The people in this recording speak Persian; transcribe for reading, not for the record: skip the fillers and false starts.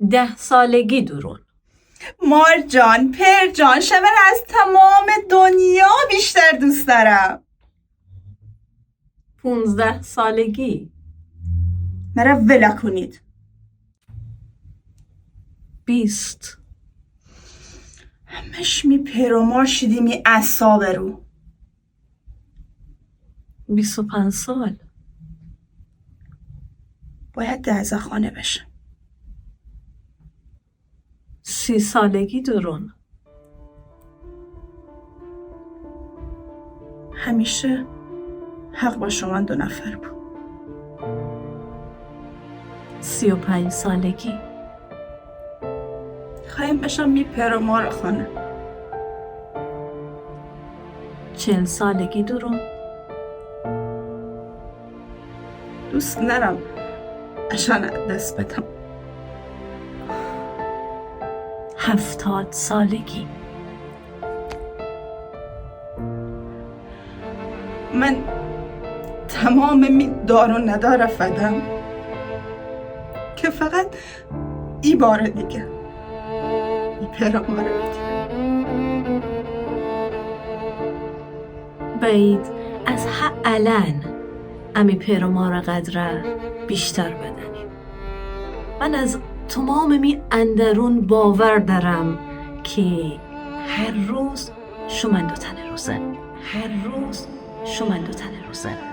10 سالگی درون. مارجان، پرجان، شمر از تمام دنیا بیشتر دوست دارم. 15 سالگی. مرا ولا کنید. 20. همش می پیرومار شدی می اعصاب رو. 25 سال. باید دهزه خانه بشه. 30 سالگی درون. همیشه حق با شما 2 نفر بود. 35 سالگی. خواهیم بشم می پیرومار خانه. 40 سالگی درون. دوست نرم اشان دست بدم. 70 سالگی. من تمام می دار و ندار فدم که فقط ای بار دیگه ای پیرومار بدیم. باید از علن امی پیرومار قدره بیشتر بدنیم. من از تمام می اندرون باور دارم که هر روز شمن 2 تن روزه.